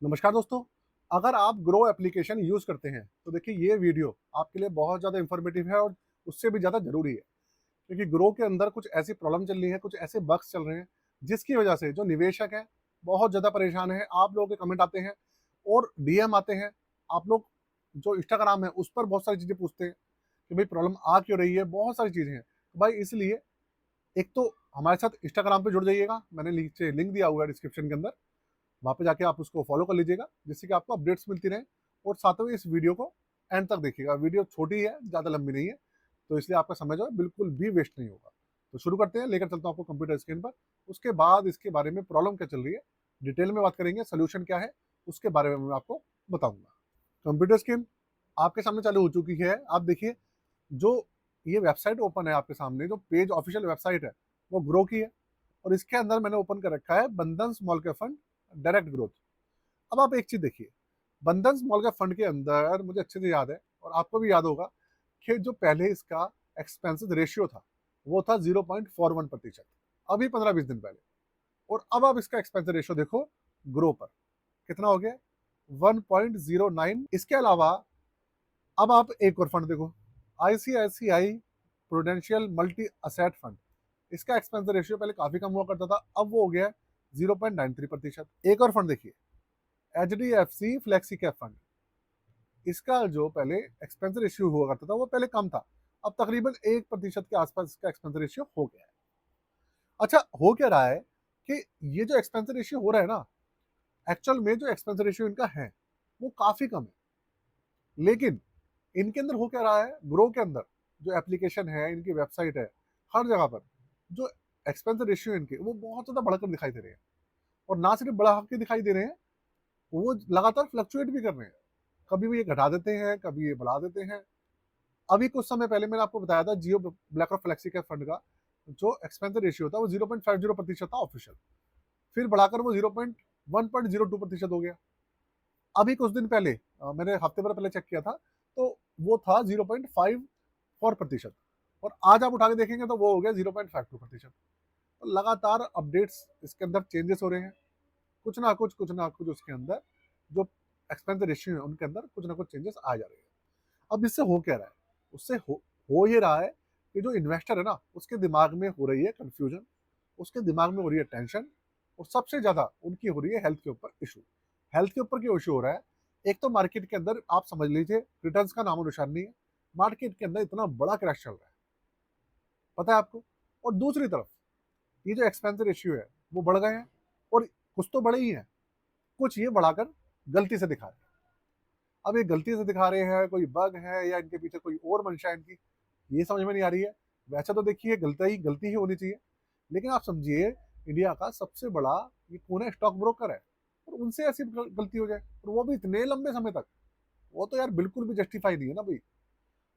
नमस्कार दोस्तों। अगर आप ग्रो एप्लीकेशन यूज़ करते हैं तो देखिए ये वीडियो आपके लिए बहुत ज़्यादा इन्फॉर्मेटिव है और उससे भी ज़्यादा ज़रूरी है, क्योंकि ग्रो के अंदर कुछ ऐसी प्रॉब्लम चल रही है, कुछ ऐसे बग्स चल रहे हैं जिसकी वजह से जो निवेशक हैं बहुत ज़्यादा परेशान हैं। आप लोगों के कमेंट आते हैं और डीएम आते हैं। आप लोग जो इंस्टाग्राम है उस पर बहुत सारी चीज़ें पूछते हैं कि भाई प्रॉब्लम आ क्यों रही है, बहुत सारी चीज़ें हैं। तो भाई इसलिए एक तो हमारे साथ इंस्टाग्राम पे जुड़ जाइएगा, मैंने नीचे लिंक दिया हुआ है डिस्क्रिप्शन के अंदर, वहाँ पे जाके आप उसको फॉलो कर लीजिएगा, जिससे कि आपको अपडेट्स मिलती रहें। और साथ में इस वीडियो को एंड तक देखिएगा। वीडियो छोटी है, ज़्यादा लंबी नहीं है, तो इसलिए आपका समय जो है बिल्कुल भी वेस्ट नहीं होगा। तो शुरू करते हैं, लेकर चलता हूँ आपको कंप्यूटर स्क्रीन पर। उसके बाद इसके बारे में प्रॉब्लम क्या चल रही है, डिटेल में बात करेंगे, सोल्यूशन क्या है, उसके बारे में मैं आपको बताऊँगा। कंप्यूटर स्क्रीन आपके सामने चालू हो चुकी है। आप देखिए, जो ये वेबसाइट ओपन है आपके सामने, जो पेज ऑफिशियल वेबसाइट है, वो ग्रो की है। और इसके अंदर मैंने ओपन कर रखा है बंधन small cap fund direct growth. अब आप एक चीज देखिए, बंधन स्मॉल कैप फंड के अंदर मुझे अच्छे से याद है और आपको भी याद होगा कि जो पहले इसका एक्सपेंसिव रेशियो था वो था 0.41%, अभी 15-20 दिन पहले। और अब आप इसका एक्सपेंसिव रेशियो देखो ग्रो पर कितना हो गया, 1.09। इसके अलावा अब आप एक और फंड देखो, ICICI prudential multi asset fund. इसका एक्सपेंसिव रेशियो पहले काफी कम हुआ करता था, अब वो हो गया 0.93%। एक और फंड देखिए, H D F C flexi cap fund. इसका जो पहले एक्सपेंस रेशियो हुआ करता था वो पहले कम था, अब तकरीबन 1% के आसपास इसका एक्सपेंस रेशियो हो गया है। अच्छा, हो क्या रहा है कि ये जो एक्सपेंस रेशियो हो रहा है ना, एक्चुअल में जो एक्सपेंस रेशियो इनका है वो काफी कम है। लेकिन इनके अंदर हो क्या रहा है, ग्रो के अंदर जो एप्लीकेशन है, इनकी वेबसाइट है, हर जगह पर जो एक्सपेंस रेशियो इनके वो बहुत ज्यादा बढ़कर दिखाई दे रहे हैं। और ना सिर्फ बढ़ा के दिखाई दे रहे हैं, वो लगातार फ्लक्चुएट भी कर रहे हैं। कभी भी ये घटा देते हैं, कभी ये बढ़ा देते हैं। अभी कुछ समय पहले मैंने आपको बताया था Jio BlackRock flexi cap fund का जो एक्सपेंसिव रेशियो था वो 0.50% था ऑफिशियल, फिर बढ़ाकर वो 1.02% हो गया। अभी कुछ दिन पहले मैंने हफ्ते भर पहले चेक किया था, तो वो था 0.54%। और आज आप उठा के देखेंगे तो वो हो गया 0.52%। तो लगातार अपडेट्स इसके अंदर चेंजेस हो रहे हैं, कुछ ना कुछ उसके अंदर जो एक्सपेंस रेशियो है उनके अंदर कुछ ना कुछ चेंजेस आ जा रहे हैं। अब इससे हो क्या रहा है, उससे हो ये रहा है कि जो इन्वेस्टर है ना उसके दिमाग में हो रही है कंफ्यूजन, उसके दिमाग में हो रही है टेंशन, और सबसे ज्यादा उनकी हो रही है हेल्थ के ऊपर इशू। हेल्थ के ऊपर क्यों इशू हो रहा है, एक तो मार्केट के अंदर आप समझ लीजिए रिटर्न्स का नामो निशान नहीं है। मार्केट के अंदर इतना बड़ा क्रैश चल रहा है, पता है आपको। और दूसरी तरफ ये जो एक्सपेंस रेशियो है वो बढ़ गए हैं, और कुछ तो बढ़े ही हैं, कुछ ये बढ़ाकर गलती से दिखा रहे हैं। अब ये गलती से दिखा रहे हैं, कोई बग है या इनके पीछे कोई और मंशा है इनकी, ये समझ में नहीं आ रही है। वैसे तो देखिए गलती ही होनी चाहिए, लेकिन आप समझिए इंडिया का सबसे बड़ा ये कौन है, स्टॉक ब्रोकर है, और उनसे ऐसी गलती हो जाए और वो भी इतने लंबे समय तक, वो तो यार बिल्कुल भी जस्टिफाई नहीं है ना भाई।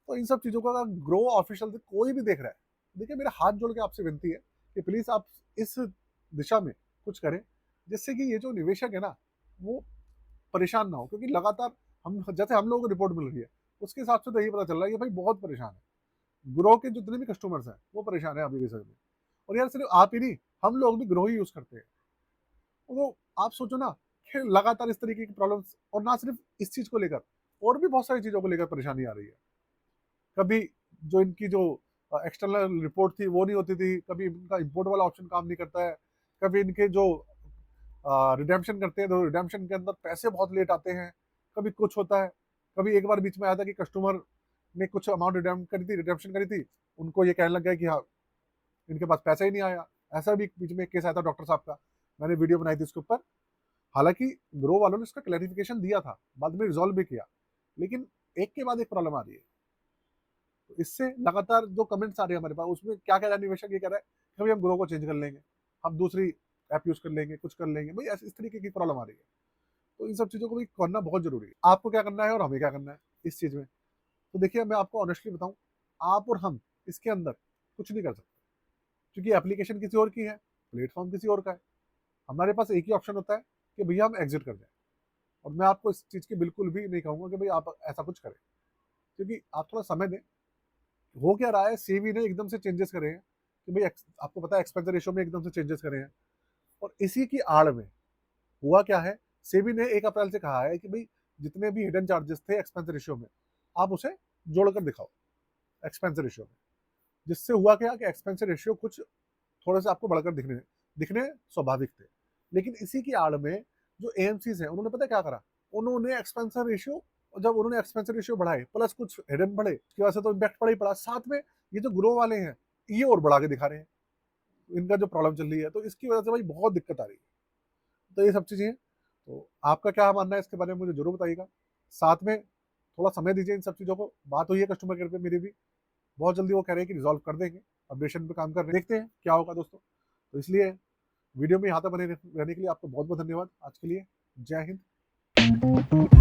तो इन सब चीजों का अगर ग्रो ऑफिशियल से कोई भी देख रहा है, देखिए मेरा हाथ जोड़ के आपसे विनती है कि प्लीज आप इस दिशा में कुछ करें, जिससे कि ये जो निवेशक है ना वो परेशान ना हो। क्योंकि लगातार हम जैसे हम लोगों को रिपोर्ट मिल रही है उसके हिसाब से तो यही पता चल रहा है कि भाई बहुत परेशान है, ग्रो के जितने भी कस्टमर्स हैं वो परेशान है अभी के समय में। और यार सिर्फ आप ही नहीं, हम लोग भी ग्रो ही यूज करते हैं। तो आप सोचो ना कि लगातार इस तरीके की प्रॉब्लम्स, और ना सिर्फ इस चीज को लेकर, और भी बहुत सारी चीजों को लेकर परेशानी आ रही है। कभी जो इनकी जो एक्सटर्नल रिपोर्ट थी वो नहीं होती थी, कभी इनका इम्पोर्ट वाला ऑप्शन काम नहीं करता है, कभी इनके जो रिडेम्पशन करते हैं तो रिडेम्पशन के अंदर पैसे बहुत लेट आते हैं, कभी कुछ होता है। कभी एक बार बीच में आया था कि कस्टमर ने कुछ अमाउंट रिडेम करी थी, रिडेम्पशन करी थी, उनको ये कहने लग गया कि हाँ इनके पास पैसा ही नहीं आया। ऐसा भी बीच में एक केस आया था डॉक्टर साहब का, मैंने वीडियो बनाई थी उसके ऊपर। हालांकि ग्रो वालों ने इसका क्लैरिफिकेशन दिया था, बाद में रिजॉल्व भी किया, लेकिन एक के बाद एक प्रॉब्लम आ रही है। तो इससे लगातार जो कमेंट्स आ रहे हैं हमारे पास, उसमें क्या कह रहा है निवेशक, ये कह रहा है कि भाई हम ग्रो को चेंज कर लेंगे, हम दूसरी ऐप यूज कर लेंगे, कुछ कर लेंगे भाई, ऐसे इस तरीके की प्रॉब्लम आ रही है। तो इन सब चीजों को भी करना बहुत जरूरी है। आपको क्या करना है और हमें क्या करना है इस चीज में। तो देखिए मैं आपको ऑनेस्टली बताऊं, आप और हम इसके अंदर कुछ नहीं कर सकते, क्योंकि एप्लीकेशन किसी और की है, प्लेटफॉर्म किसी और का है। हमारे पास एक ही ऑप्शन होता है कि भैया हम एग्जिट कर जाए। और मैं आपको इस चीज की बिल्कुल भी नहीं कहूंगा कि भाई आप ऐसा कुछ करें, क्योंकि आप थोड़ा समय दें। हो क्या रहा है, सीवी ने एकदम से चेंजेस करे हैं कि भाई आपको पता है एक्सपेंस रेशियो में एकदम से चेंजेस करे हैं। और इसी की आड़ में हुआ क्या है, सेबी ने 1 अप्रैल से कहा है कि भाई जितने भी हिडन चार्जेस थे एक्सपेंस रेशियो में, आप उसे जोड़कर दिखाओ एक्सपेंस रेशियो में। जिससे हुआ क्या कि एक्सपेंस रेशियो कुछ थोड़े से आपको बढ़कर दिखने स्वाभाविक थे। लेकिन इसी की आड़ में जो एएमसीज हैं उन्होंने पता है क्या करा, उन्होंने एक्सपेंशन रेशियो, जब उन्होंने एक्सपेंशन रेशियो बढ़ाए प्लस कुछ हिडन बढ़े, उसकी वजह से तो इम्पैक्ट पड़ा ही पड़ा। साथ में ये जो ग्रो वाले हैं ये और बढ़ा के दिखा रहे हैं, इनका जो प्रॉब्लम चल रही है, तो इसकी वजह से भाई बहुत दिक्कत आ रही है। तो ये सब चीजें हैं। तो आपका क्या मानना है इसके बारे में मुझे जरूर बताइएगा। साथ में थोड़ा समय दीजिए इन सब चीजों को। बात हुई है कस्टमर केयर पे मेरी भी, बहुत जल्दी वो कह रहे हैं कि रिजॉल्व कर देंगे, अपडेशन पे काम कर रहे हैं, देखते हैं क्या होगा दोस्तों। तो इसलिए वीडियो में यहाँ तक बने रहने के लिए आपको बहुत बहुत धन्यवाद। आज के लिए जय हिंद।